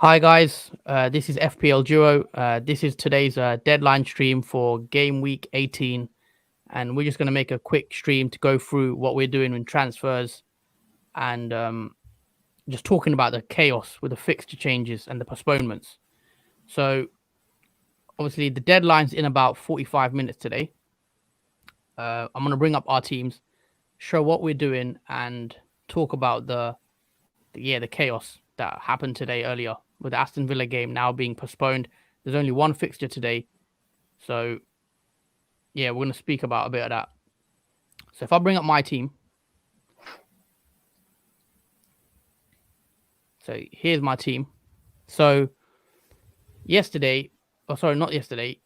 Hi guys, this is FPL Duo. This is today's deadline stream for game week 18, and we're just going to make a quick stream to go through what we're doing in transfers and just talking about the chaos with the fixture changes and the postponements. So, obviously, the deadline's in about 45 minutes today. I'm going to bring up our teams, show what we're doing, and talk about the chaos that happened today earlier with the Aston Villa game now being postponed. There's only one fixture today, so yeah, we're going to speak about a bit of that. So if I bring up my team, so here's my team. So yesterday, oh sorry, not yesterday,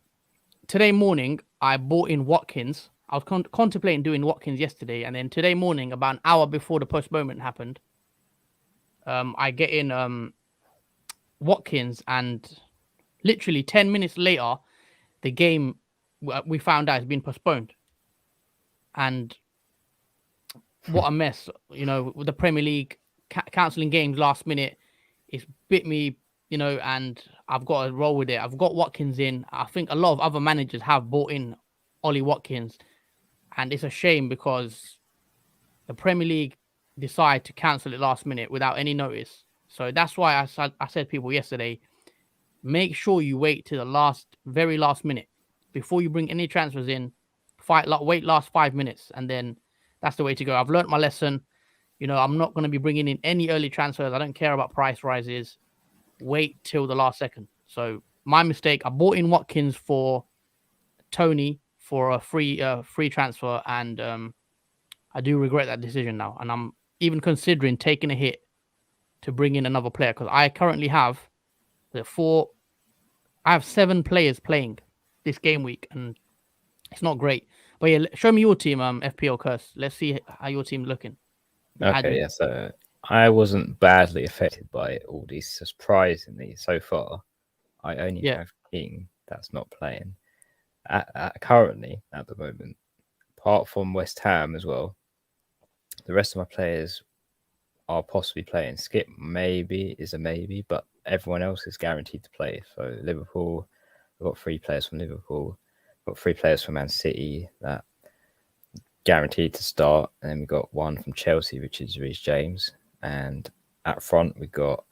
today morning I bought in Watkins. I was contemplating doing Watkins yesterday, and then today morning, about an hour before the postponement happened, I get in Watkins, and literally 10 minutes later, the game we found out has been postponed. And what a mess, with the Premier League cancelling games last minute. It's bit me, and I've got to roll with it. I've got Watkins in. I think a lot of other managers have bought in Ollie Watkins, and it's a shame because the Premier League decide to cancel it last minute without any notice. So that's why I said to people yesterday, make sure you wait to the very last minute before you bring any transfers in. Wait last 5 minutes, and then that's the way to go. I've learned my lesson. I'm not going to be bringing in any early transfers. I don't care about price rises. Wait till the last second. So my mistake. I bought in Watkins for Tony for a free transfer, and I do regret that decision now. And I'm even considering taking a hit to bring in another player because I currently have I have 7 players playing this game week, and it's not great. But yeah, show me your team, FPL Curse. Let's see how your team's looking. Okay, yeah. So I wasn't badly affected by all these. Surprisingly, so far, I only have King that's not playing. Currently, at the moment, apart from West Ham as well, the rest of my players are possibly playing. Skip maybe is a maybe, but everyone else is guaranteed to play. So Liverpool, we've got 3 players from Liverpool, we've got 3 players from Man City that guaranteed to start, and then we got 1 from Chelsea, which is Reece James, and at front we got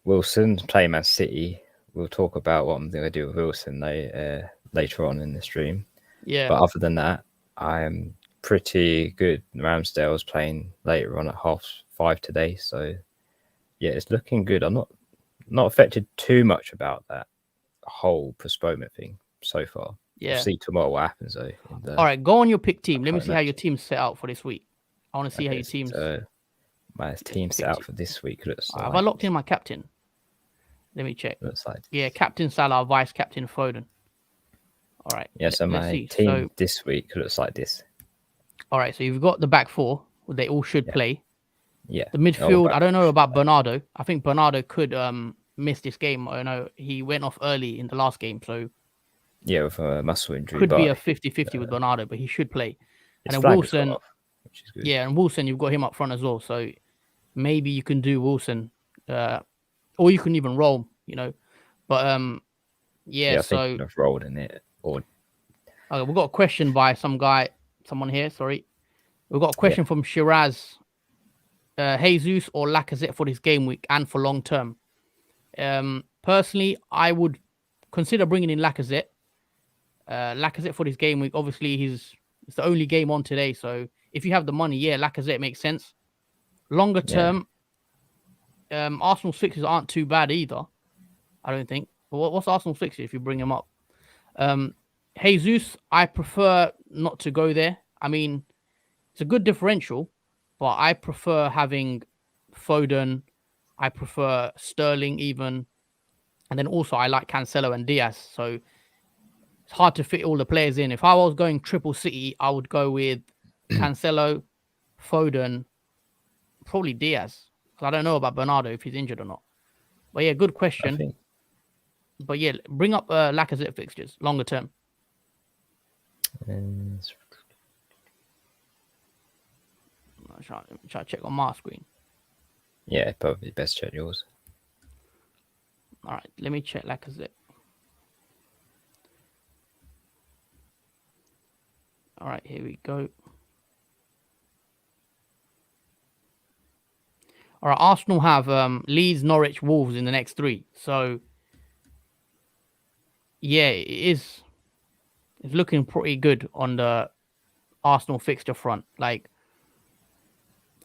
Wilson playing Man City. We'll talk about what I'm going to do with Wilson later on in the stream. Yeah. But other than that, I'm pretty good. Ramsdale's playing later on at 5:30 today, so yeah, it's looking good. I'm not affected too much about that whole postponement thing so far. Yeah. We'll see tomorrow what happens though. All right, go on your pick team. Let me see how your team's set out for this week. I want to see how your team's. My team set out for this week looks like. Have I locked in my captain? Let me check. Looks like. Yeah, Captain Salah, Vice Captain Foden. All right. Yeah, so my team this week looks like this. All right, so you've got the back 4. They all should play. Yeah. The midfield, I don't know about Bernardo. I think Bernardo could miss this game. I know he went off early in the last game, so yeah, with a muscle injury. Could be a 50-50 with Bernardo, but he should play. And then Wilson, which is good. Yeah, and Wilson, you've got him up front as well. So maybe you can do Wilson, or you can even roll, But I think I've rolled in it. Or we've got a question by someone here. Sorry, we've got a question from Shiraz. Jesus or Lacazette for this game week and for long term. Personally, I would consider bringing in Lacazette. Lacazette for this game week. Obviously, it's the only game on today. So if you have the money, Lacazette makes sense. Longer term, Arsenal's fixtures aren't too bad either. I don't think. But what's Arsenal's fixture if you bring him up? Jesus, I prefer not to go there. I mean, it's a good differential, but I prefer having Foden. I prefer Sterling even. And then also I like Cancelo and Diaz. So it's hard to fit all the players in. If I was going triple City, I would go with Cancelo, Foden, probably Diaz. Because I don't know about Bernardo if he's injured or not. But yeah, good question. But yeah, bring up Lacazette fixtures longer term. Try to check on my screen. Yeah, probably best check yours. All right, let me check Lacazette. All right, here we go. All right, Arsenal have Leeds, Norwich, Wolves in the next 3. So yeah, it's looking pretty good on the Arsenal fixture front. Like,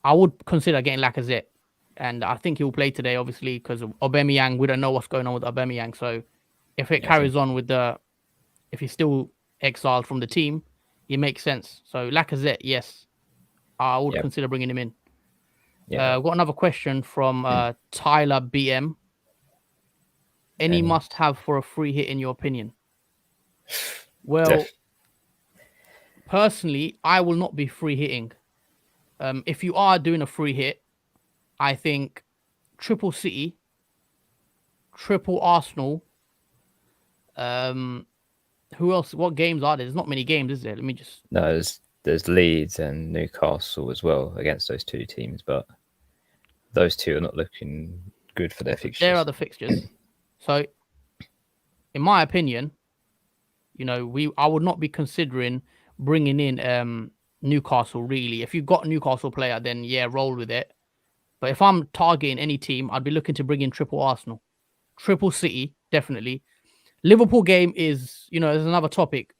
I would consider getting Lacazette, and I think he'll play today, obviously, because of Aubameyang. We don't know what's going on with Aubameyang, so if it Yeah, carries on with if he's still exiled from the team, it makes sense. So Lacazette, yes, I would yeah, consider bringing him in. yeah. I've got another question from Tyler BM. Any And must-have for a free hit in your opinion? Well, def- personally, I will not be free hitting. If you are doing a free hit, I think triple City, triple Arsenal. Um, who else? What games are there? There's not many games, is there? Let me just. no, there's Leeds and Newcastle as well against those two teams, but those two are not looking good for their So there are fixtures. the fixtures. So, in my opinion, I would not be considering bringing in Newcastle really. If you've got a Newcastle player, then yeah, roll with it. But if I'm targeting any team, I'd be looking to bring in triple Arsenal, triple City, definitely. Liverpool game is, there's another topic.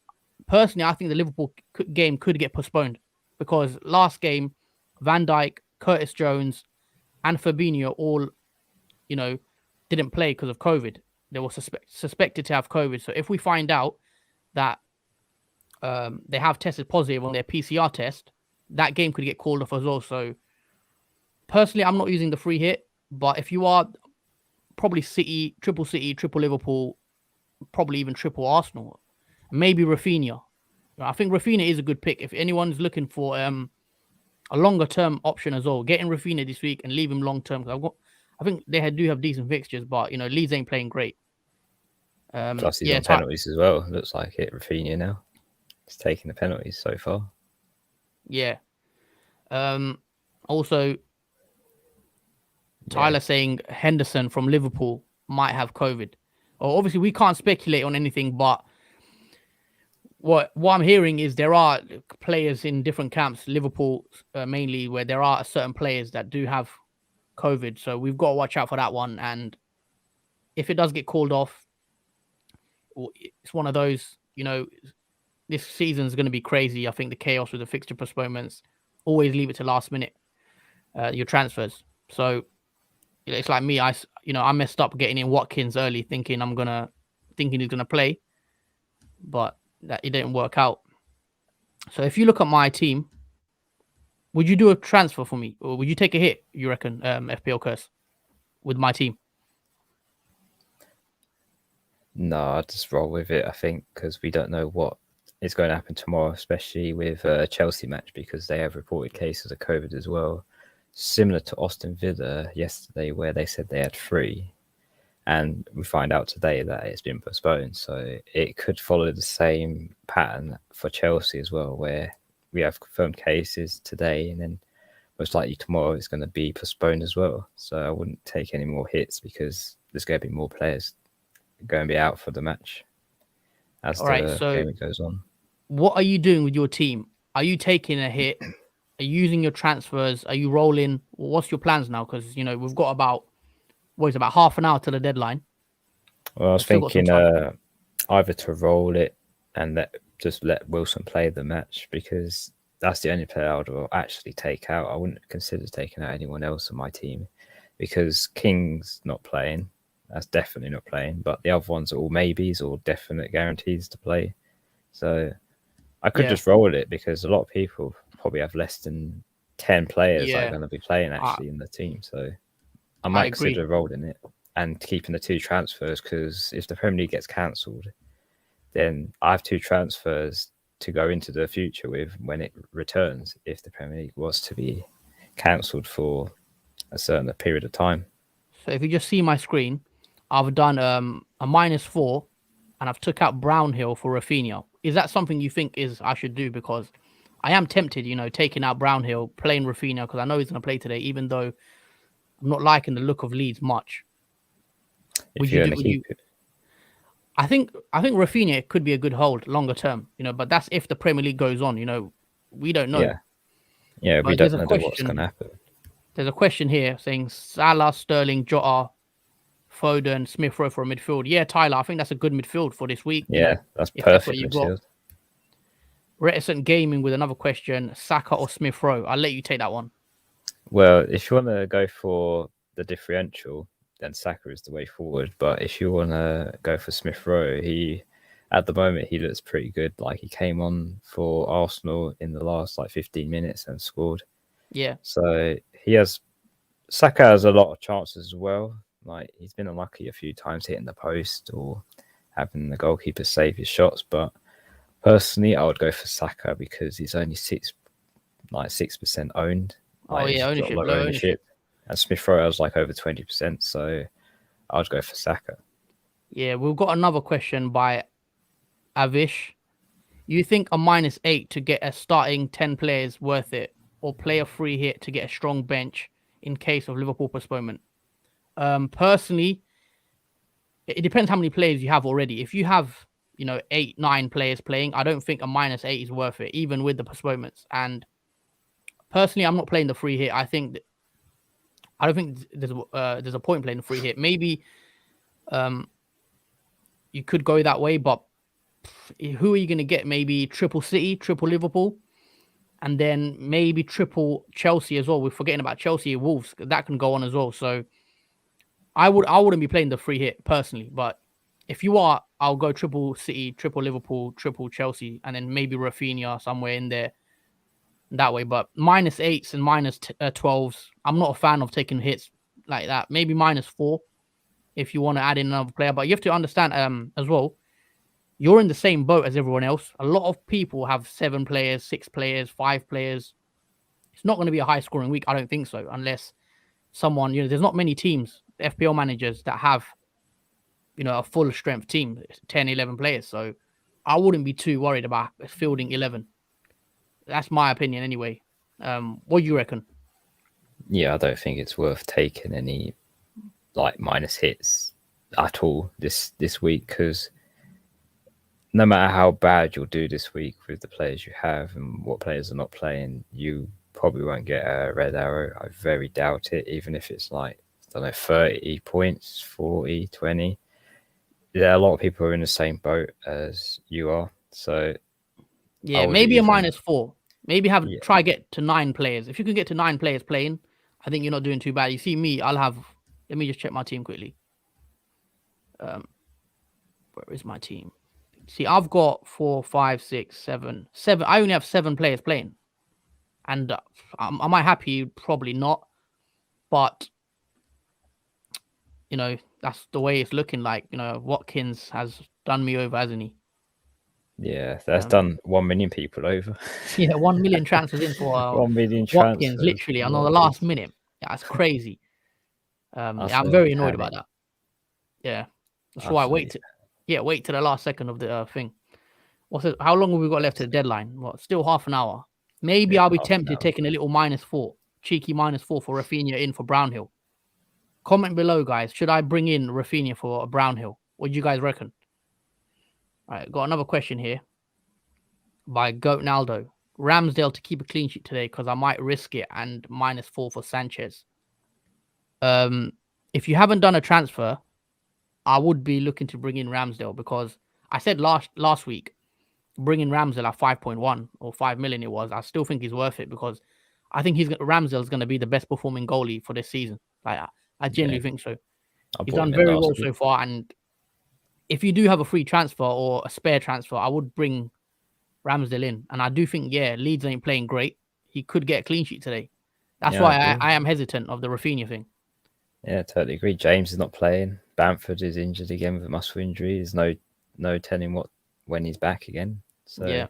Personally, I think the Liverpool game could get postponed because last game, Van Dijk, Curtis Jones, and Fabinho all, you know, didn't play because of COVID. They were suspected to have COVID. So if we find out that they have tested positive on their PCR test, that game could get called off as well. So personally, I'm not using the free hit, but if you are, probably City, triple Liverpool, probably even triple Arsenal, maybe Rafinha. I think Rafinha is a good pick if anyone's looking for a longer term option as well. Getting Rafinha this week and leave him long term because I think they do have decent fixtures, but Leeds ain't playing great. Plus, he's Yeah, on penalties as well. Looks like it. Rafinha now. He's taking the penalties so far. yeah. Also, Tyler saying Henderson from Liverpool might have COVID. Well, obviously, we can't speculate on anything, but what I'm hearing is there are players in different camps, Liverpool mainly, where there are certain players that do have COVID. So we've got to watch out for that one. And if it does get called off, it's one of those, this season's going to be crazy. I think the chaos with the fixture postponements, always leave it to last minute, your transfers. So it's like me. I messed up getting in Watkins early, thinking he's gonna play, but that it didn't work out. So if you look at my team, would you do a transfer for me, or would you take a hit? You reckon, FPL curse with my team? No, I'd just roll with it. I think because we don't know what is going to happen tomorrow, especially with Chelsea match because they have reported cases of COVID as well. Similar to Aston Villa yesterday, where they said they had 3, and we find out today that it's been postponed. So it could follow the same pattern for Chelsea as well, where we have confirmed cases today, and then most likely tomorrow it's going to be postponed as well. So I wouldn't take any more hits because there's going to be more players going to be out for the match as All right. the So game goes on. what are you doing with your team? Are you taking a hit? Are you using your transfers? Are you rolling? What's your plans now? Because we've got about half an hour to the deadline. Well, I was We've still got some thinking time. either to roll it and let Wilson play the match because that's the only player I would actually take out. I wouldn't consider taking out anyone else on my team because King's not playing. That's definitely not playing. But the other ones are all maybes or definite guarantees to play. So I could just roll it because a lot of people probably have less than 10 players that are going to be playing actually in the team. So I might consider rolling it and keeping the 2 transfers because if the Premier League gets cancelled, then I have 2 transfers to go into the future with when it returns if the Premier League was to be cancelled for a certain period of time. So if you just see my screen, I've done a -4 and I've took out Brownhill for Rafinha. Is that something you think I should do? Because I am tempted, taking out Brownhill, playing Rafinha because I know he's going to play today, even though I'm not liking the look of Leeds much. If you're going to Would keep you? it. I think Rafinha could be a good hold longer term, but that's if the Premier League goes on. We don't know. Yeah. Yeah, we But there's don't a know what's going to question. happen. There's a question here saying Salah, Sterling, Jota, Foden, Smith Rowe for a midfield. Yeah, Tyler, I think that's a good midfield for this week. Yeah, that's If that's what perfect you've got. midfield. Reticent Gaming with another question: Saka or Smith Rowe? I'll let you take that one. Well, if you want to go for the differential, then Saka is the way forward. But if you want to go for Smith Rowe, at the moment he looks pretty good. Like he came on for Arsenal in the last 15 minutes and scored. Yeah. So Saka has a lot of chances as well. Like he's been unlucky a few times hitting the post or having the goalkeeper save his shots. But personally, I would go for Saka because he's only 6% owned. Oh yeah, He's got ownership, low low ownership. And Smith Rowe has over 20%. So I'd go for Saka. Yeah, we've got another question by Avish. You think a -8 to get a starting 10 players worth it, or play a free hit to get a strong bench in case of Liverpool postponement? Personally, it depends how many players you have already. If you have 8, 9 players playing, I don't think a -8 is worth it, even with the postponements. And personally, I'm not playing the free hit. I don't think there's a point playing the free hit. Maybe you could go that way, but who are you going to get? Maybe triple City, triple Liverpool, and then maybe triple Chelsea as well. We're forgetting about Chelsea and Wolves. That can go on as well. So I wouldn't be playing the free hit personally, but if you are, I'll go triple City, triple Liverpool, triple Chelsea, and then maybe Rafinha somewhere in there that way. But -8s and -12s, I'm not a fan of taking hits like that. Maybe -4 if you want to add in another player. But you have to understand as well, you're in the same boat as everyone else. A lot of people have 7 players, 6 players, 5 players. It's not going to be a high scoring week. I don't think so, unless someone, there's not many teams, FPL managers that have, a full strength team, 10, 11 players. So I wouldn't be too worried about fielding 11. That's my opinion anyway. What do you reckon? Yeah, I don't think it's worth taking any minus hits at all this week, because no matter how bad you'll do this week with the players you have and what players are not playing, you probably won't get a red arrow. I very doubt it, even if it's 30 points, 40, 20. Yeah, a lot of people are in the same boat as you are. So yeah, maybe a -4. Maybe try get to 9 players. If you can get to 9 players playing, I think you're not doing too bad. You see me, let me just check my team quickly. Where is my team? See, I've got 4, 5, 6, 7. I only have 7 players playing. And am I happy? Probably not. But, that's the way it's looking like. Watkins has done me over, hasn't he? Yeah, that's done 1 million people over. Yeah, 1 million transfers in for 1 million Watkins, transfers. literally, on the last minute. Yeah, that's crazy. I'm very annoyed about that. Yeah, that's why I wait to the last second of the thing. How long have we got left to the deadline? Still half an hour. Maybe I'll be tempted taking a little -4, cheeky -4 for Rafinha in for Brownhill. Comment below, guys. Should I bring in Rafinha for a Brownhill? What do you guys reckon? All right, got another question here by Goatnaldo. Ramsdale to keep a clean sheet today because I might risk it, and -4 for Sanchez. If you haven't done a transfer, I would be looking to bring in Ramsdale, because I said last week, bringing Ramsdale at 5.1 or 5 million it was. I still think he's worth it, because I think Ramsdale is going to be the best performing goalie for this season. I genuinely think so. He's done very well so far, and if you do have a free transfer or a spare transfer, I would bring Ramsdale in. And I do think, Leeds ain't playing great. He could get a clean sheet today. That's why I am hesitant of the Rafinha thing. Yeah, totally agree. James is not playing. Bamford is injured again with a muscle injury. There's no telling when he's back again. So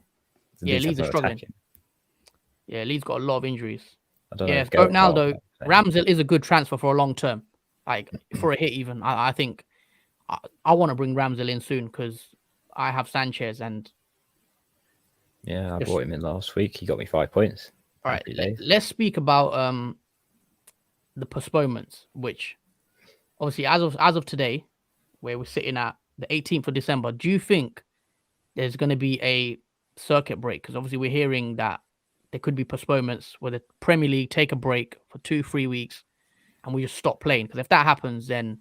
Leeds are struggling. Yeah, Leeds got a lot of injuries. I don't know. Ronaldo, Ramsdale is a good transfer for a long term, for a hit even. I think I want to bring Ramsdale in soon, because I have Sanchez and. Yeah, I bought him in last week. He got me 5 points. All right, let's speak about the postponements, which obviously as of today, where we're sitting at the 18th of December, do you think there's going to be a circuit break? Because obviously we're hearing that there could be postponements where the Premier League take a break for 2-3 weeks and we just stop playing. Because if that happens, then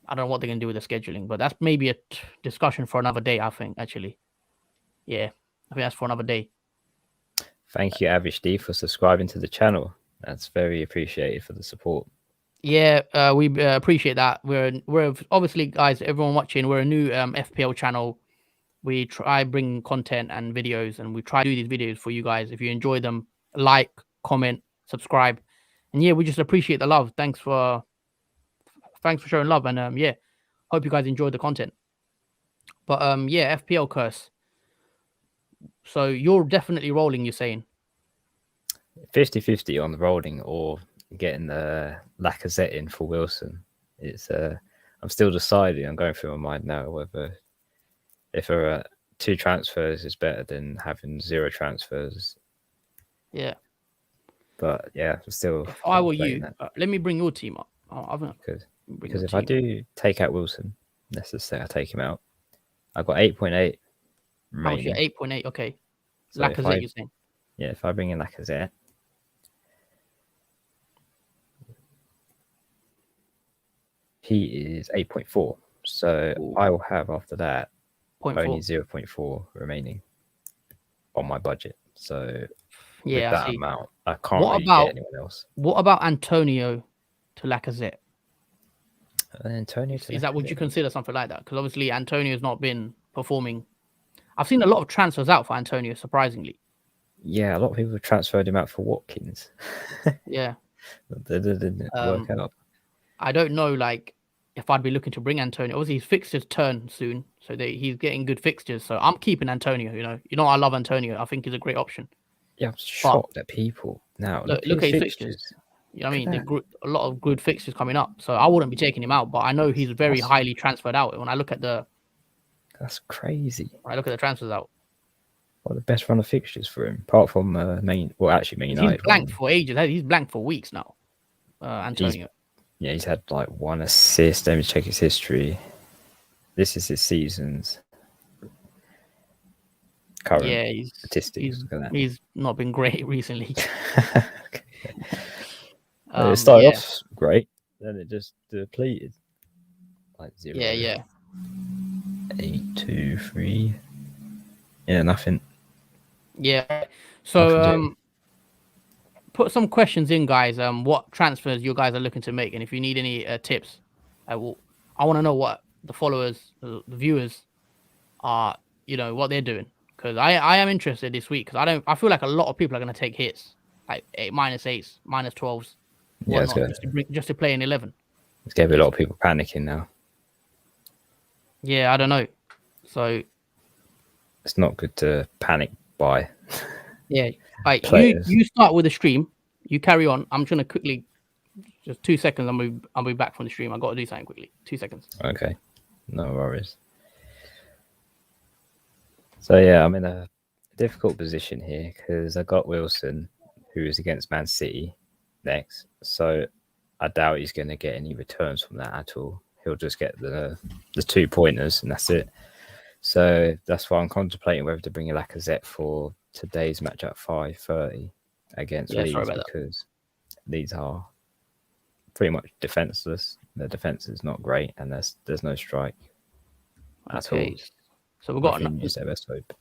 I don't know what they're going to do with the scheduling. But that's maybe a discussion for another day, I think, actually. Yeah, I think that's for another day. Thank you, Avish D, for subscribing to the channel. That's very appreciated for the support. Yeah, we appreciate that. We're obviously, guys, everyone watching, we're a new FPL channel. We try bring content and videos, and we try to do these videos for you guys. If you enjoy them, like, comment, subscribe, and yeah, we just appreciate the love. Thanks for showing love, and yeah, hope you guys enjoyed the content. But yeah, FPL curse. So you're definitely rolling. You're saying 50-50 on the rolling or getting the Lacazette in for Wilson. It's I'm still deciding. I'm going through my mind now whether if there are 2 transfers is better than having 0 transfers. Yeah. But yeah, I'm still. If I were you, let me bring your team up. Because if I do take out Wilson, let's just say I take him out, I've got 8.8 remaining. 8.8. Okay. So Lacazette, you're saying? Yeah, if I bring in Lacazette, he is 8.4. So I will have after that only 0.4 remaining on my budget. So yeah, with that amount, I can't really get anyone else. What about Antonio to Lacazette? Antonio is that, would you consider something like that? Because obviously Antonio's not been performing. I've seen a lot of transfers out for Antonio, surprisingly. Yeah, a lot of people transferred him out for Watkins. Yeah. That didn't work out. I don't know, like, if I'd be looking to bring Antonio. Obviously, his fixtures turn soon, so he's getting good fixtures. So I'm keeping Antonio. You know, I love Antonio. I think he's a great option. Yeah, I'm shocked at people now. Look at his fixtures. You know what I mean? A lot of good fixtures coming up. So I wouldn't be taking him out, but I know he's very highly transferred out. When I look at that's crazy. When I look at the transfers out. Well, the best run of fixtures for him, apart from Man United. He's blanked for ages. He's blanked for weeks now. Antonio. He's had like 1 assist. Let me check his history. This is his season's current statistics. He's not been great recently. It started off great, then it just depleted. Like 0. Yeah. 8, 2, 3. Yeah, nothing. Yeah. So put some questions in, guys. What transfers you guys are looking to make, and if you need any tips, I want to know what the followers, the viewers are, what they're doing, because I am interested this week, because I feel like a lot of people are going to take hits, like -8s, -12s, just to play in 11. It's going to be a lot of people panicking now. Yeah, I don't know. So it's not good to panic buy. Yeah. Right, you start with the stream. You carry on. I'm just gonna quickly, just 2 seconds. I'll be back from the stream. I got to do something quickly. 2 seconds. Okay, no worries. So yeah, I'm in a difficult position here because I got Wilson, who is against Man City next. So I doubt he's going to get any returns from that at all. He'll just get the 2 pointers and that's it. So that's why I'm contemplating whether to bring a Lacazette for today's match at 5:30 against Leeds, because Leeds are pretty much defenseless. Their defense is not great, and there's no strike at all. So we've got their best hope.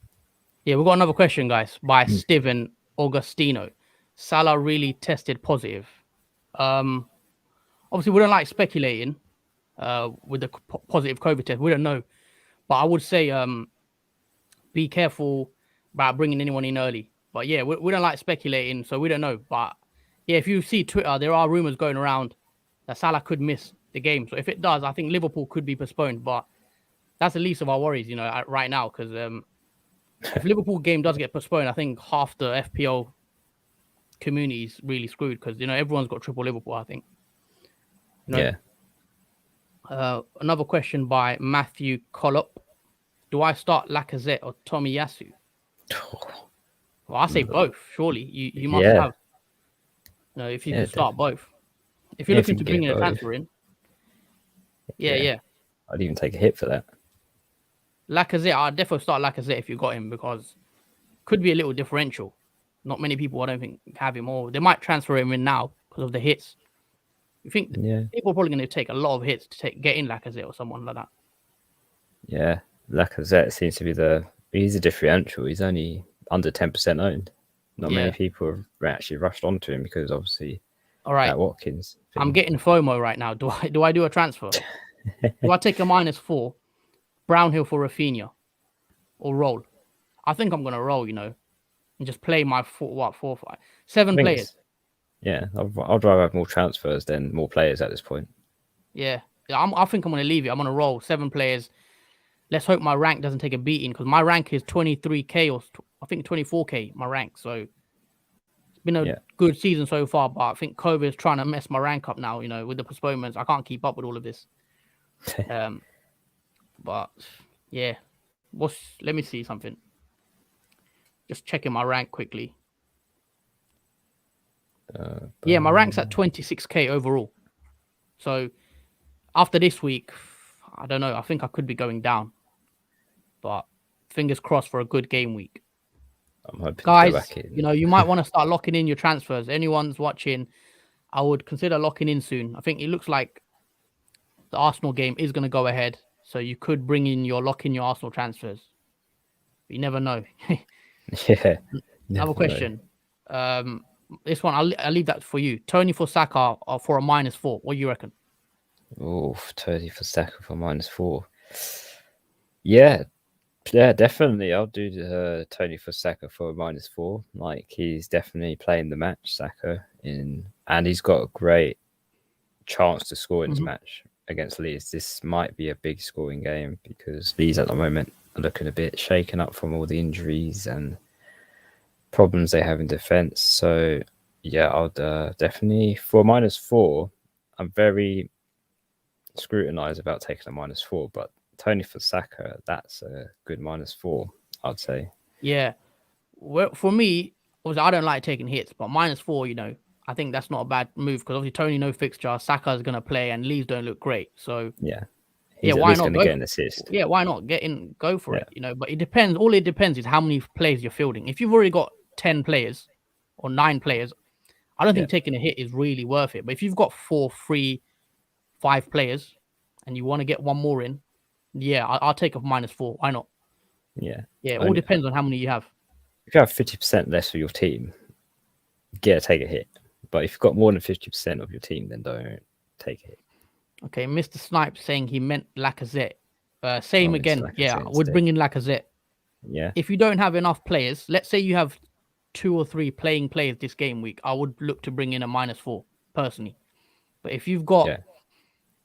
Yeah, we've got another question, guys, by Steven Augustino. Salah really tested positive. Obviously, we don't like speculating with the positive COVID test. We don't know. But I would say be careful about bringing anyone in early. But yeah, we don't like speculating, so we don't know. But yeah, if you see Twitter, there are rumors going around that Salah could miss the game. So if it does, I think Liverpool could be postponed. But that's the least of our worries, right now. Because if Liverpool game does get postponed, I think half the FPL community is really screwed, because everyone's got triple Liverpool, I think. Yeah. Another question by Matthew Collop. Do I start Lacazette or Tomiyasu? Well, I say both. Surely you must have. If you can start both. If you're looking to bring in a transfer in. Yeah. I'd even take a hit for that. Lacazette, I'd definitely start Lacazette if you got him because could be a little differential. Not many people, I don't think, have him, or they might transfer him in now because of the hits. You think people are probably going to take a lot of hits to get in Lacazette or someone like that? Yeah, Lacazette seems to be he's a differential. He's only under 10% owned. Not many people have actually rushed onto him because obviously that Watkins thing. I'm getting FOMO right now. Do I do a transfer? Do I take a -4, Brownhill for Rafinha, or roll? I think I'm gonna roll, and just play my 7 players. Yeah, I'd rather have more transfers than more players at this point. Yeah, I think I'm gonna leave it. I'm gonna roll 7 players. Let's hope my rank doesn't take a beating because my rank is 23k or I think 24k. My rank, so it's been a good season so far. But I think COVID is trying to mess my rank up now. With the postponements, I can't keep up with all of this. But yeah, let me see something. Just checking my rank quickly. Yeah, my rank's at 26k overall. So after this week, I don't know. I think I could be going down. But fingers crossed for a good game week. I'm hoping guys, to go back in. You might want to start locking in your transfers. Anyone's watching, I would consider locking in soon. I think it looks like the Arsenal game is going to go ahead. So you could lock in your Arsenal transfers. But you never know. Yeah. Another question. This one, I'll leave that for you. Tony for Saka for a -4. What do you reckon? Oh, Tony for Saka for -4. Yeah, definitely. I'll do Tony for Saka for a -4. Like he's definitely playing the match, Saka, and he's got a great chance to score in this match against Leeds. This might be a big scoring game because Leeds at the moment are looking a bit shaken up from all the injuries and problems they have in defense. So yeah, I'll definitely for -4. I'm very scrutinized about taking a -4, but Tony for Saka, that's a good -4, I'd say. Yeah. Well, for me, obviously, I don't like taking hits, but -4, I think that's not a bad move because obviously Tony no fixture, Saka is gonna play, and Leeds don't look great. So he's why not going to get an assist? Yeah, why not go for it? But it depends. All it depends is how many players you're fielding. If you've already got 10 players or 9 players, I don't think taking a hit is really worth it. But if you've got 4, 3, 5 players, and you want to get one more in, I'll take a -4. Why not? Yeah. It all depends on how many you have. If you have 50% less of your team, take a hit. But if you've got more than 50% of your team, then don't take a hit. Okay, Mr. Snipes saying he meant Lacazette. Same again. Lacazette I would bring in Lacazette. Yeah. If you don't have enough players, let's say you have 2 or 3 playing players this game week, I would look to bring in a -4 personally. But if you've got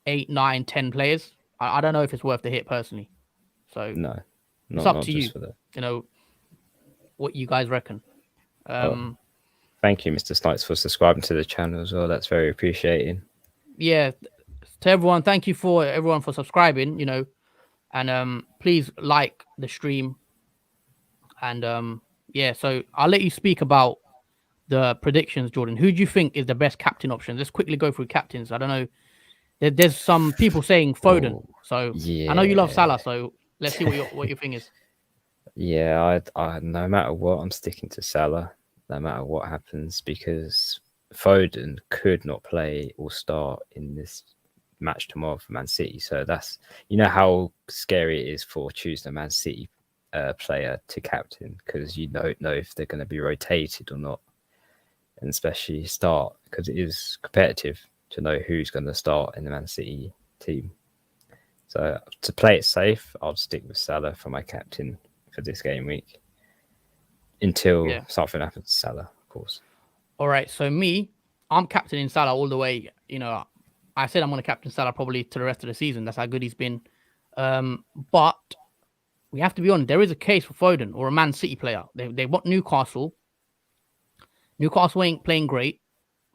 8, 9, 10 players, I don't know if it's worth the hit personally. So no, it's up to you. What you guys reckon. Thank you, Mr. Snipes, for subscribing to the channel as well. That's very appreciated. Yeah, to everyone, thank you for everyone for subscribing. And please like the stream. And so I'll let you speak about the predictions, Jordan. Who do you think is the best captain option? Let's quickly go through captains. I don't know. There's some people saying Foden. I know you love Salah, so let's see what your thing is. Yeah, I no matter what, I'm sticking to Salah, no matter what happens, because Foden could not play or start in this match tomorrow for Man City. So that's how scary it is for choosing a Man City player to captain, because you don't know if they're going to be rotated or not, and especially start, because it is competitive to know who's going to start in the Man City team. So to play it safe, I'll stick with Salah for my captain for this game week until something happens to Salah, of course. All right, so I'm captaining Salah all the way. I said I'm going to captain Salah probably to the rest of the season. That's how good he's been. But we have to be honest. There is a case for Foden or a Man City player. They want Newcastle. Newcastle ain't playing great.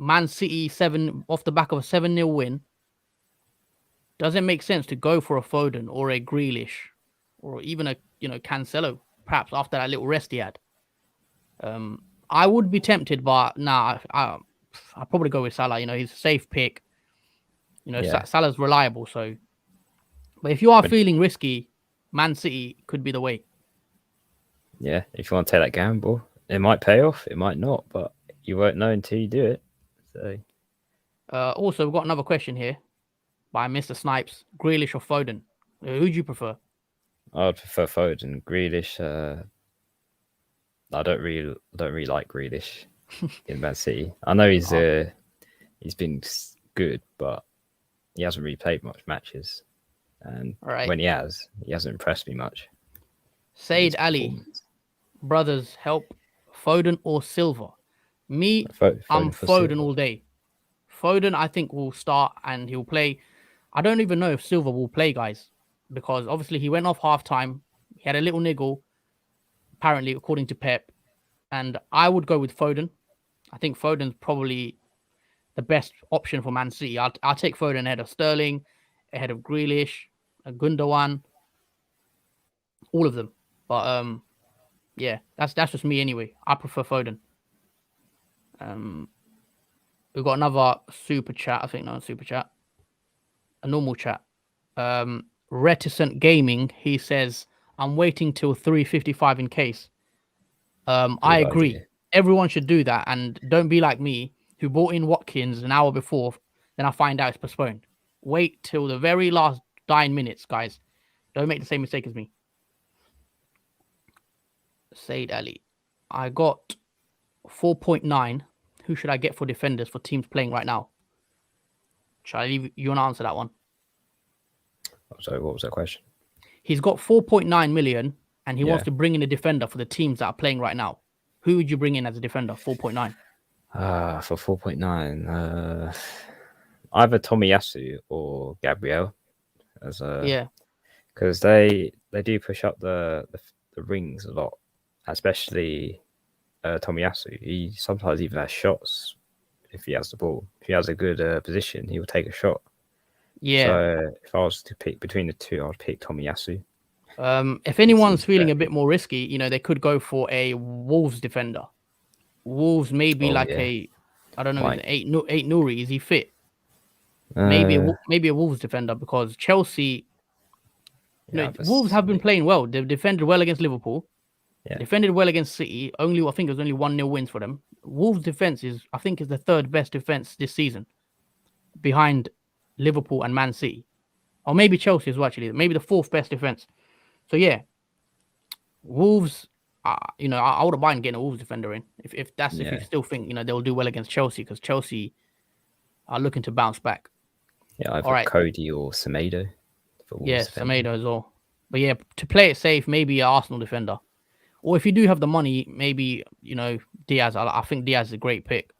Man City 7 off the back of a 7-0 win. Doesn't make sense to go for a Foden or a Grealish or even a Cancelo, perhaps after that little rest he had. I would be tempted, but I'll probably go with Salah. He's a safe pick. Salah's reliable, so But if you are feeling risky, Man City could be the way. Yeah, if you want to take that gamble, it might pay off, it might not, but you won't know until you do it. So, Also, we've got another question here by Mr. Snipes. Grealish or Foden? Who do you prefer? I would prefer Foden. Grealish, I don't really like Grealish in Man City. I know he's been good, but he hasn't really played much matches, and when he hasn't impressed me much. Said Ali, brothers, help. Foden or Silva? Me, I'm Foden all day. Foden, I think, will start and he'll play. I don't even know if Silva will play, guys, because obviously he went off halftime. He had a little niggle, apparently, according to Pep. And I would go with Foden. I think Foden's probably the best option for Man City. I'll take Foden ahead of Sterling, ahead of Grealish, Gundogan, all of them. But yeah, that's just me anyway. I prefer Foden. We've got another super chat. I think not a super chat, a normal chat. Reticent Gaming. He says, "I'm waiting till 3:55 in case." I agree. Idea. Everyone should do that, and don't be like me who bought in Watkins an hour before. Then I find out it's postponed. Wait till the very last dying minutes, guys. Don't make the same mistake as me. Said Ali, I got 4.9. Who should I get for defenders for teams playing right now? Shall I leave you want to answer that one? Sorry, what was that question? He's got 4.9 million and he wants to bring in a defender for the teams that are playing right now. Who would you bring in as a defender? 4.9. For 4.9, either Tomiyasu or Gabriel, as because they do push up the rings a lot, especially Tomiyasu. He sometimes even has shots if he has the ball. If he has a good position, he will take a shot. Yeah. So if I was to pick between the two, I would pick Tomiyasu. If anyone's feeling a bit more risky, they could go for a Wolves defender. Wolves maybe I don't know, like, eight Nouri. Is he fit? Maybe a Wolves defender, because Chelsea. Wolves have been playing well. They've defended well against Liverpool. Yeah. Defended well against City. I think it was only 1-0 wins for them. Wolves' defense is the third best defense this season, behind Liverpool and Man City, or maybe Chelsea as well. Actually, maybe the fourth best defense. So yeah, Wolves. I wouldn't mind getting a Wolves defender in if you still think they'll do well against Chelsea, because Chelsea are looking to bounce back. Yeah, either Cody or Semedo. Semedo as well. But yeah, to play it safe, maybe an Arsenal defender. Or if you do have the money, maybe, Diaz. I think Diaz is a great pick.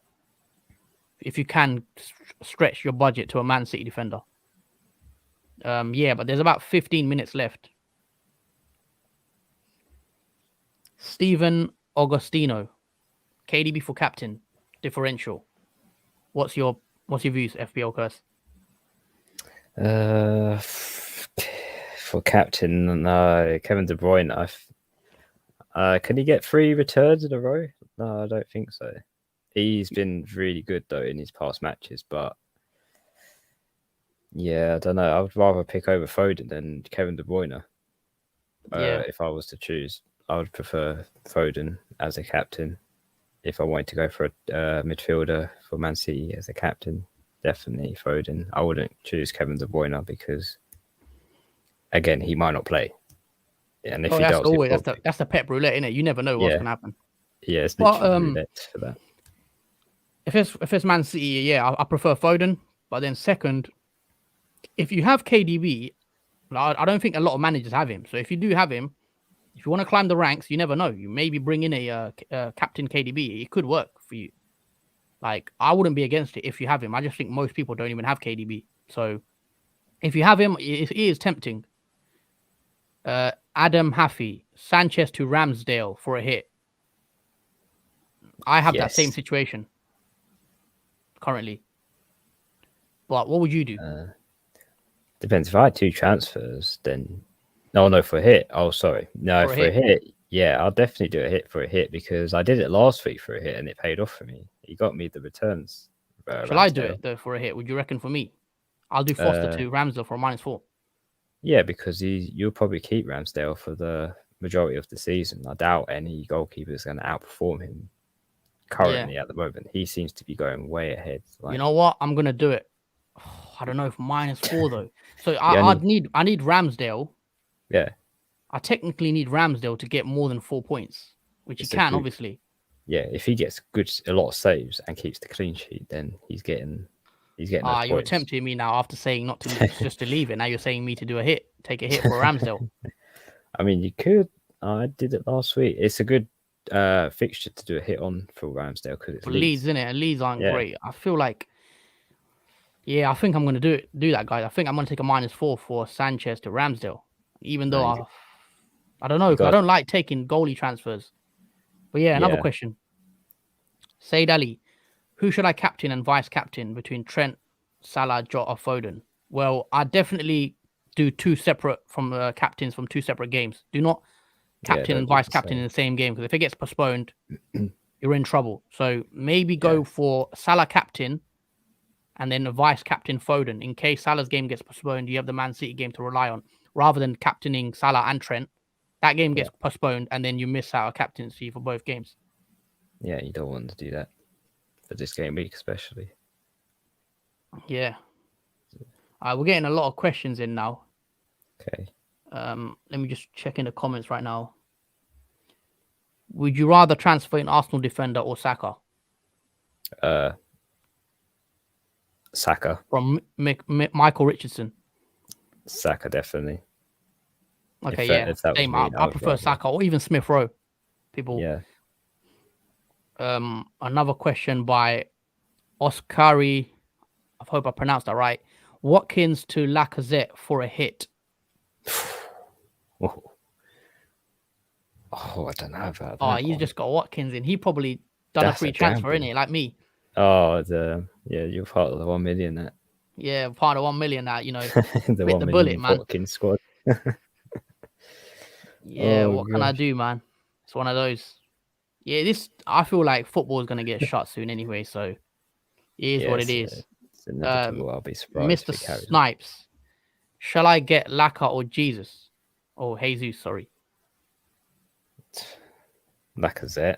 If you can stretch your budget to a Man City defender. But there's about 15 minutes left. Steven Augustino. KDB for captain. Differential. What's your views, FPL Curse? For captain, Kevin De Bruyne. Can he get 3 returns in a row? No, I don't think so. He's been really good though in his past matches, but yeah, I don't know. I would rather pick over Foden than Kevin De Bruyne. If I was to choose, I would prefer Foden as a captain. If I wanted to go for a midfielder for Man City as a captain, definitely Foden. I wouldn't choose Kevin De Bruyne because, again, he might not play. And if he does, that's the Pep roulette, isn't it? You never know what's gonna happen. Yeah, it's literally roulette for that. If it's Man City, I prefer Foden. But then second, if you have KDB, I don't think a lot of managers have him. So if you do have him, if you want to climb the ranks, you never know. You maybe bring in a captain KDB. It could work for you. Like, I wouldn't be against it if you have him. I just think most people don't even have KDB. So if you have him, it is tempting. Adam Haffey, Sanchez to Ramsdale for a hit. I have that same situation currently. But what would you do? Depends. If I had 2 transfers, then no, for a hit. Oh, sorry. No, for a hit. Yeah, I'll definitely do a hit for a hit because I did it last week for a hit and it paid off for me. He got me the returns. Shall I do it though for a hit? Would you reckon for me? I'll do Foster to Ramsdale for a -4. Yeah, because you'll probably keep Ramsdale for the majority of the season. I doubt any goalkeeper is going to outperform him currently at the moment. He seems to be going way ahead. You know what? I'm gonna do it. I don't know if -4 though. So I need Ramsdale. Yeah. I technically need Ramsdale to get more than 4 points, which he can obviously. Yeah, if he gets a lot of saves and keeps the clean sheet, then he's getting those You're points. tempting me now after saying not to just to leave it. Now you're saying me to take a hit for Ramsdale. I mean, you could. I did it last week. It's a good fixture to do a hit on for Ramsdale because it's Leeds, isn't it? And Leeds aren't great. I feel like, I think I'm gonna do that, guys. I think I'm gonna take a -4 for Sanchez to Ramsdale, even though I don't know because I don't like taking goalie transfers. But another question. Said Ali, who should I captain and vice captain between Trent, Salah, Jota, Foden? Well, I definitely do two separate captains from two separate games. Do not captain and vice captain in the same game because if it gets postponed, you're in trouble. So maybe go for Salah captain and then a vice captain Foden in case Salah's game gets postponed. You have the Man City game to rely on rather than captaining Salah and Trent. That game gets postponed and then you miss out a captaincy for both games. Yeah, you don't want to do that for this game week, especially. Yeah. We're getting a lot of questions in now. Okay. Let me just check in the comments right now. Would you rather transfer an Arsenal defender or Saka? Saka. From Michael Richardson. Saka, definitely. Okay, if same. I prefer Saka or even Smith Rowe. People. Yeah. Another question by Oscari. I hope I pronounced that right. Watkins to Lacazette for a hit. I don't know about that. You just got Watkins in. He probably done a free transfer, innit? Like me. Oh, you're part of the 1 million that. Yeah, part of 1 million that, the 1 million bullet, man. Watkins squad. What can I do, man? It's one of those. Yeah, I feel like football is gonna get shut soon anyway, so it is what it is. It's inevitable. I'll be surprised. Mr. Snipes, shall I get Laka or Jesus? Oh, Jesus, sorry. Lacazette,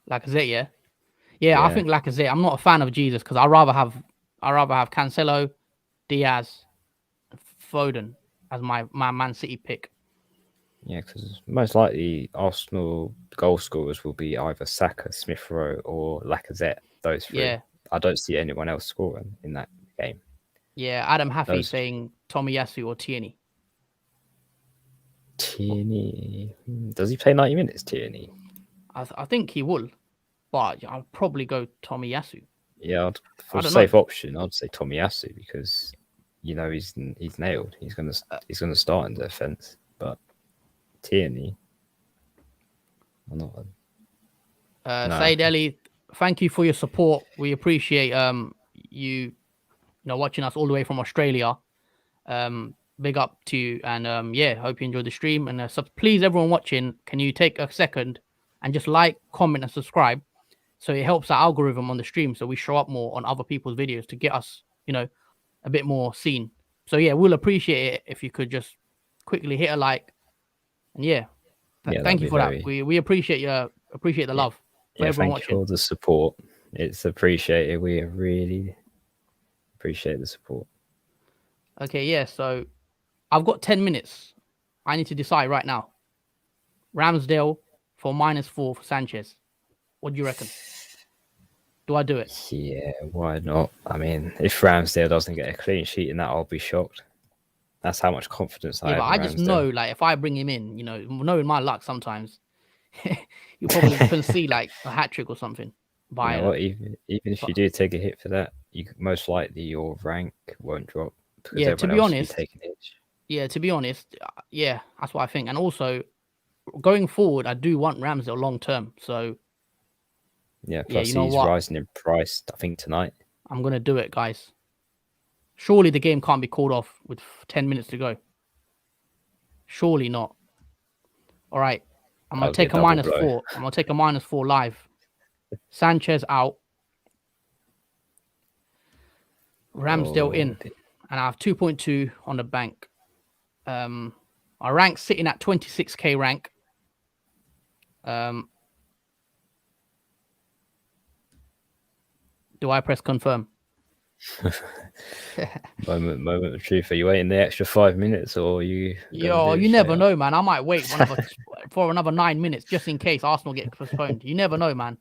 yeah. I think Lacazette. I'm not a fan of Jesus because I rather have Cancelo, Diaz, Foden as my Man City pick. Yeah, because most likely Arsenal goal scorers will be either Saka, Smith Rowe, or Lacazette. Those three. Yeah. I don't see anyone else scoring in that game. Yeah, Adam Haffey saying Tomiyasu or Tierney. Tierney. Does he play 90 minutes, Tierney? I think he will, but I'll probably go Tomiyasu. Yeah, for a safe option, I'd say Tomiyasu because he's nailed. He's gonna start in the defense, but Tierney, I'm not. Said Ali, thank you for your support. We appreciate you watching us all the way from Australia. Big up to you, and hope you enjoyed the stream. And so please, everyone watching, can you take a second and just like, comment, and subscribe? So it helps our algorithm on the stream, so we show up more on other people's videos to get us, a bit more seen. So we'll appreciate it if you could just quickly hit a like. And thank you for that. We appreciate the love for everyone watching. Thank you for the support. It's appreciated. We really appreciate the support. Okay, so I've got 10 minutes. I need to decide right now. Ramsdale for -4 for Sanchez. What do you reckon? Do I do it? Yeah, why not? I mean, if Ramsdale doesn't get a clean sheet in that, I'll be shocked. That's how much confidence I have. But I just know, like, if I bring him in, knowing my luck sometimes, you probably can see like a hat trick or something. Even if you do take a hit for that, most likely your rank won't drop. Yeah, to be honest. Yeah, to be honest, that's what I think. And also, going forward, I do want Ramsdale long term. So plus he's rising in price. I think tonight. I'm gonna do it, guys. Surely the game can't be called off with 10 minutes to go. Surely not. All right, I'm gonna take a -4. I'm gonna take a -4 live. Sanchez out. Ramsdale in, and I have 2.2 on the bank. Our rank sitting at 26k rank. Do I press confirm? moment of truth. Are you waiting the extra 5 minutes, or are you? Yo, you never know, man. I might wait for another 9 minutes just in case Arsenal get postponed. You never know, man.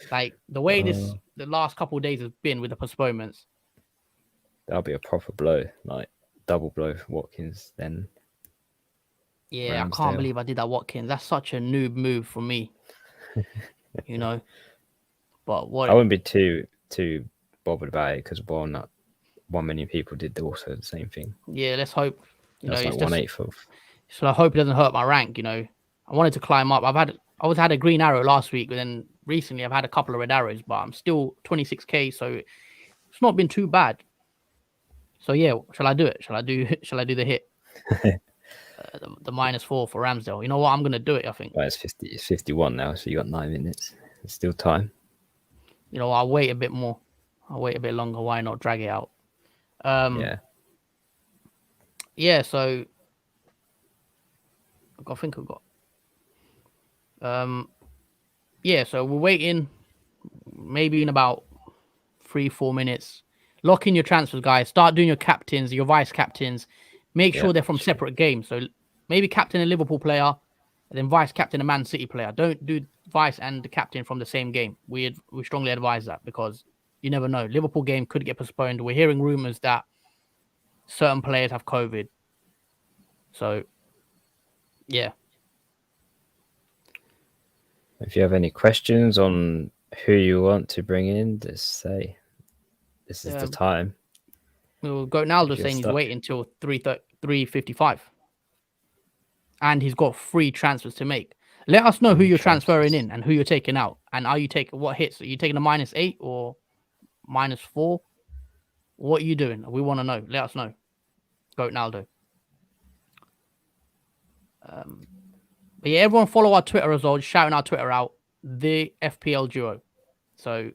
Like the way the last couple of days has been with the postponements. That'll be a proper blow, like double blow for Watkins. Then. Yeah, I can't believe I did that, Watkins. That's such a noob move for me. You know. But what? I wouldn't be too bothered about it because not 1 million people did also the same thing. Yeah, let's hope. That's like 1/8 of. So I hope it doesn't hurt my rank. I wanted to climb up. I always had a green arrow last week, but then recently I've had a couple of red arrows. But I'm still 26k, so it's not been too bad. So yeah, shall I do it? Shall I do the hit? The -4 for Ramsdale. You know what? I'm gonna do it. I think. Well, it's 50. It's 51 now, so you got 9 minutes. There's still time. I'll wait a bit more. I'll wait a bit longer. Why not drag it out? Yeah. Yeah. So I think I've got. Yeah. So we're waiting. Maybe in about 3-4 minutes. Lock in your transfers, guys. Start doing your captains, your vice captains. Make sure they're from separate games. So maybe captain a Liverpool player, and then vice captain a Man City player. Don't do vice and the captain from the same game. We strongly advise that because you never know. Liverpool game could get postponed. We're hearing rumors that certain players have COVID. So, yeah. If you have any questions on who you want to bring in, just say this is the time. Well, Gonaldo saying he's waiting until 3:55. And he's got 3 transfers to make. Let us know who you're transferring in and who you're taking out. And are you taking what hits? Are you taking a -8 or -4? What are you doing? We want to know. Let us know. Gonaldo. But yeah, everyone follow our Twitter as well. Just shouting our Twitter out. The FPL Duo. So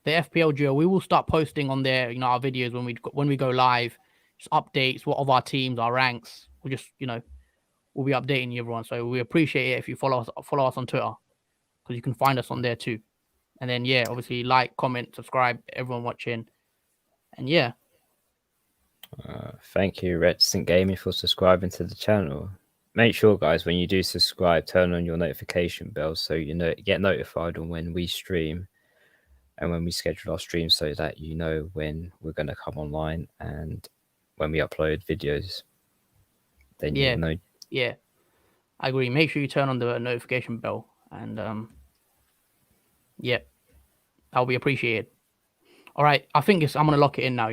the FPL Duo, we will start posting on there, our videos when we go live, just updates, what of our teams, our ranks. We'll just, we'll be updating you, everyone. So we appreciate it if you follow us on Twitter, because you can find us on there too. And then yeah, obviously like, comment, subscribe, everyone watching, and yeah. Thank you, Reticent Gaming, for subscribing to the channel. Make sure, guys, when you do subscribe, turn on your notification bell so you get notified on when we stream and when we schedule our streams, so that you know when we're going to come online and when we upload videos. Then you know. Yeah, I agree. Make sure you turn on the notification bell, and yeah, that'll be appreciated. All right, I'm gonna lock it in now.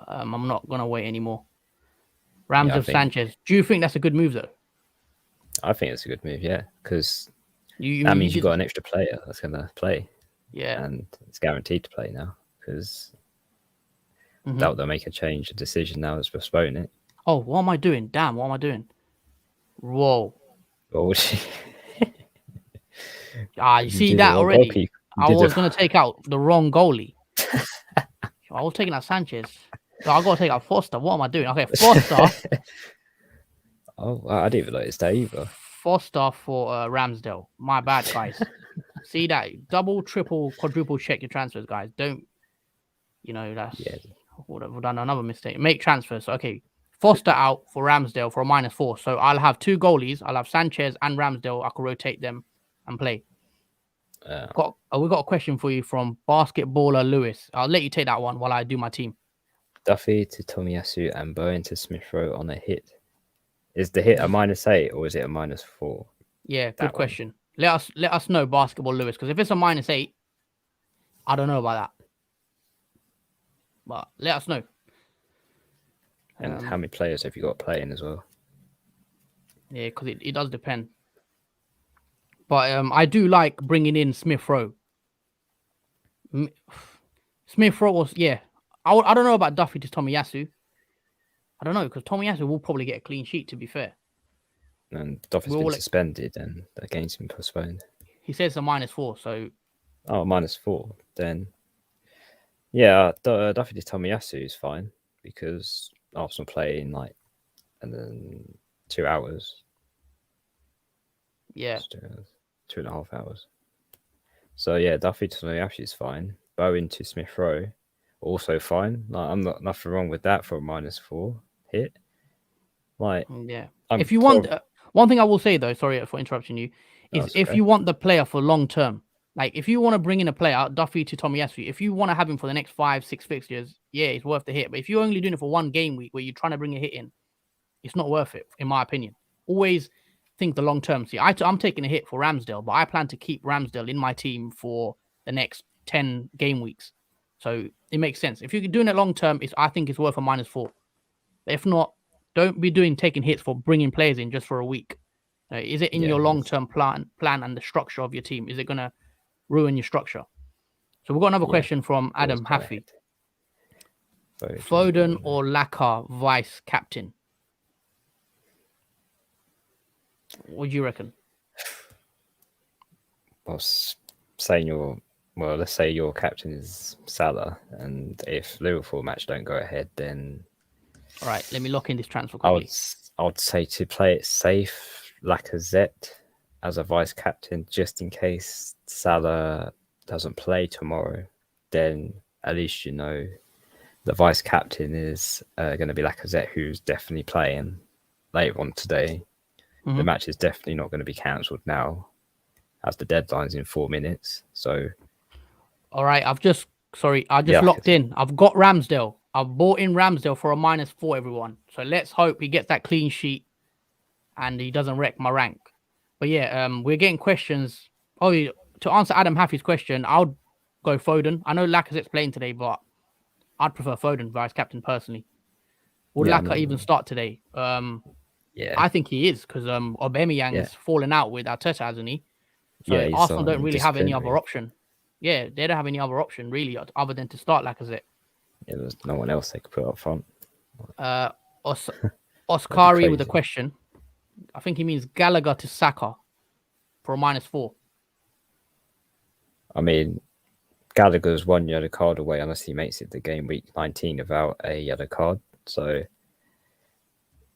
I'm not gonna wait anymore. Rams of Sanchez. Do you think that's a good move, though? I think it's a good move, yeah, because that means you've got an extra player that's going to play. Yeah. And it's guaranteed to play now, because they'll make a decision now to postpone it. Oh, what am I doing? Damn, what am I doing? Whoa. You see that already? I was going to take out the wrong goalie. I was taking out Sanchez. So I got to take out Foster. What am I doing? Okay, Foster. Oh, I didn't even notice that either. Foster for Ramsdale. My bad, guys. See that? Double, triple, quadruple check your transfers, guys. Don't, that's... Yeah. We've done another mistake. Make transfers. Okay. Foster out for Ramsdale for a -4. So I'll have 2 goalies. I'll have Sanchez and Ramsdale. I can rotate them and play. We got a question for you from Basketballer Lewis. I'll let you take that one while I do my team. Duffy to Tomiyasu and Bowen to Smith Rowe on a hit. Is the hit a -8 or is it a -4? Yeah, good question. Let us know, Basketball Lewis, because if it's a -8, I don't know about that. But let us know. And how many players have you got playing as well? Yeah, because it does depend. But I do like bringing in Smith Rowe. Smith Rowe was, yeah. I don't know about Duffy to Tomiyasu. I don't know, because Tomiyasu will probably get a clean sheet, to be fair. And Duffy's been suspended and the game's been postponed. He says a -4, so... Oh, -4. Then, yeah, Duffy to Tomiyasu is fine, because Arsenal play in, and then 2 hours. Yeah. 2.5 hours. So yeah, Duffy to Tomiyasu is fine. Bowen to Smith Rowe, also fine. Like I'm not nothing wrong with that for a -4 hit. Like Yeah. I'm If you want, one thing I will say though, sorry for interrupting you, is if okay. you want the player for long term, like if you want to bring in a player, Duffy to Tomiyasu, if you want to have him for the next 5-6 fixtures, yeah, it's worth the hit. But if you're only doing it for one game week where you're trying to bring a hit in, it's not worth it, in my opinion. Always think the long term. See, I'm taking a hit for Ramsdale, but I plan to keep Ramsdale in my team for the next 10 game weeks. So it makes sense. If you're doing it long term, I think it's worth a -4. But if not, don't be taking hits for bringing players in just for a week. Is it in your long term plan and the structure of your team? Is it going to ruin your structure? So we've got another question from Adam Haffey. Foden or Laka vice captain? What do you reckon? Well, let's say your captain is Salah, and if Liverpool match don't go ahead, then all right, let me lock in this transfer quickly. I would say to play it safe, Lacazette as a vice captain, just in case Salah doesn't play tomorrow. Then at least you know the vice captain is going to be Lacazette, who's definitely playing later on today. Mm-hmm. The match is definitely not going to be cancelled now, as the deadline's in 4 minutes. So, all right, I just locked in. I've got Ramsdale. I've bought in Ramsdale for a -4, everyone. So let's hope he gets that clean sheet and he doesn't wreck my rank. But yeah, we're getting questions. Oh, to answer Adam Haffey's question, I'll go Foden. I know Lacazette's playing today, but I'd prefer Foden vice captain personally. Would Laka even start today? Yeah, I think he is because Aubameyang's fallen out with Arteta, hasn't he? So Arsenal don't really have any other option. Yeah, they don't have any other option really other than to start Lacazette. Yeah, there's no one else they could put up front. Oscari with a question. I think he means Gallagher to Saka for a -4. I mean, Gallagher's 1 yellow card away unless he makes it to game week 19 without a yellow card. So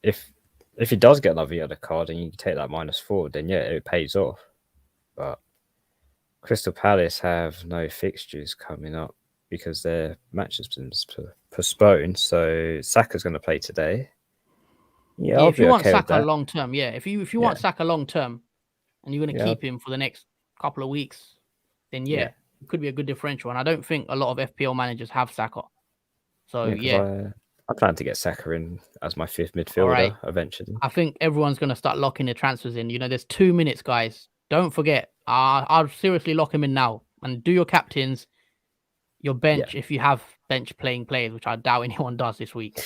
if he does get another yellow card and you take that -4, then yeah, it pays off. But Crystal Palace have no fixtures coming up because their match has been postponed. So Saka's going to play today. Yeah, if you want Saka long term, if you want Saka long term, and you're going to keep him for the next couple of weeks, then it could be a good differential. And I don't think a lot of FPL managers have Saka. So I plan to get Saka in as my 5th midfielder eventually. I think everyone's going to start locking their transfers in. There's 2 minutes, guys. Don't forget. I'll seriously lock him in now and do your captains, your bench if you have bench playing players, which I doubt anyone does this week.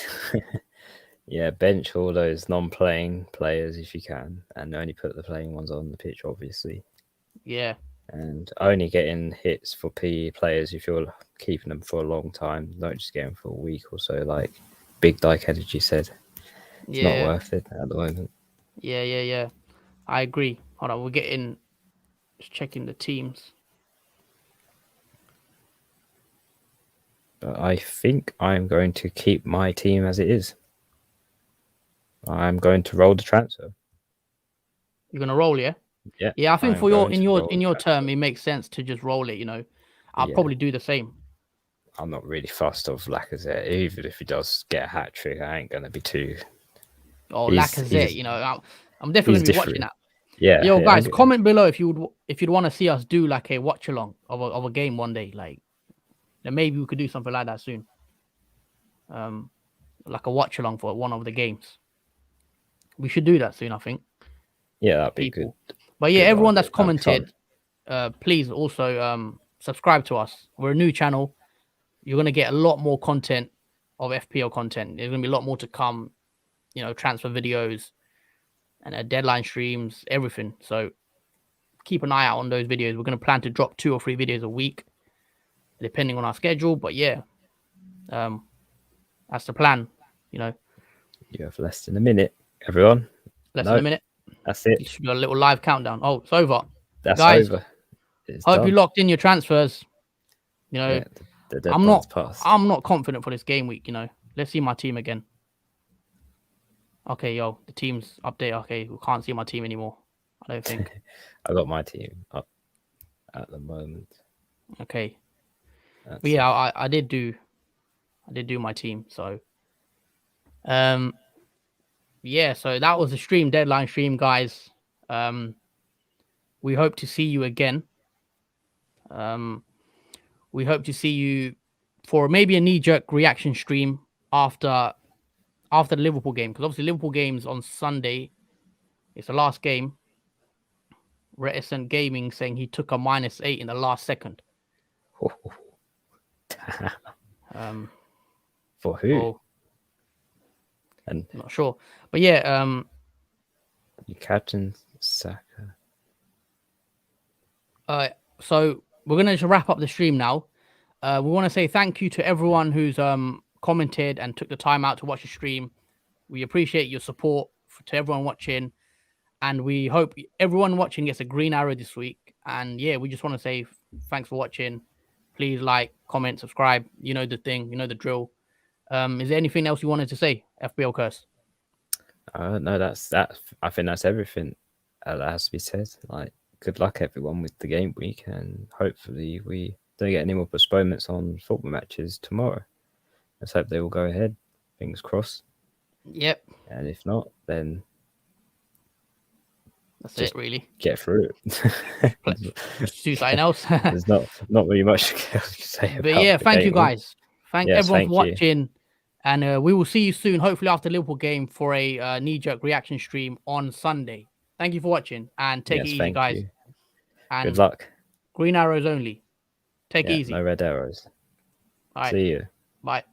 Yeah, bench all those non-playing players if you can, and only put the playing ones on the pitch, obviously. Yeah. And only getting hits for PE players if you're keeping them for a long time. Don't just get them for a week or so, like Big Dyke Energy said. It's not worth it at the moment. Yeah. I agree. Hold on, just checking the teams. But I think I'm going to keep my team as it is. I'm going to roll the transfer. You're going to roll, yeah? Yeah, I think for in your term, it makes sense to just roll it. I'll probably do the same. I'm not really fussed of Lacazette. Even if he does get a hat trick, I ain't gonna be too. Oh, Lacazette, I'm definitely gonna be watching that. Yeah. Yo, guys, comment below if you'd want to see us do like a watch along of a game one day. Like, then maybe we could do something like that soon. Like a watch along for one of the games. We should do that soon, I think. Yeah, that'd be good. But yeah, everyone that's commented, please also subscribe to us. We're a new channel. You're going to get a lot more content of FPL content. There's going to be a lot more to come, transfer videos and deadline streams, everything. So keep an eye out on those videos. We're going to plan to drop 2 or 3 videos a week, depending on our schedule. But yeah, that's the plan, You have less than a minute, everyone. Less than a minute. That's it. You should do a little live countdown. Oh, it's over. That's guys, over. Hope you locked in your transfers. I'm not confident for this game week. Let's see my team again. Okay, yo, the team's update. Okay, we can't see my team anymore. I don't think. I got my team up at the moment. Okay, but That's yeah, I did do my team. So um yeah, so that was the stream deadline stream, guys. Um, we hope to see you again. Um, we hope to see you for maybe a knee jerk reaction stream after the Liverpool game, because obviously Liverpool game's on Sunday. It's the last game. Reticent Gaming saying he took a -8 in the last second. Um, For who? so And I'm not sure, but yeah, you captain Saka. so we're gonna just wrap up the stream now. We want to say thank you to everyone who's commented and took the time out to watch the stream. We appreciate your support to everyone watching, and we hope everyone watching gets a green arrow this week. And yeah, we just want to say thanks for watching. Please like, comment, subscribe. You know the thing, you know the drill. Is there anything else you wanted to say, FBL Curse? No, that's that. I think that's everything that has to be said. Like, good luck everyone with the game week, and hopefully we don't get any more postponements on football matches tomorrow. Let's hope they will go ahead. Fingers crossed. Yep. And if not, then that's it. Really, get through it. Do something else. There's not really much else to say about. But yeah, thank you guys. Thank everyone for watching. And we will see you soon, hopefully after the Liverpool game, for a knee-jerk reaction stream on Sunday. Thank you for watching, and take it easy, guys. You. And good luck. Green arrows only. Take it easy. No red arrows. All right. See you. Bye.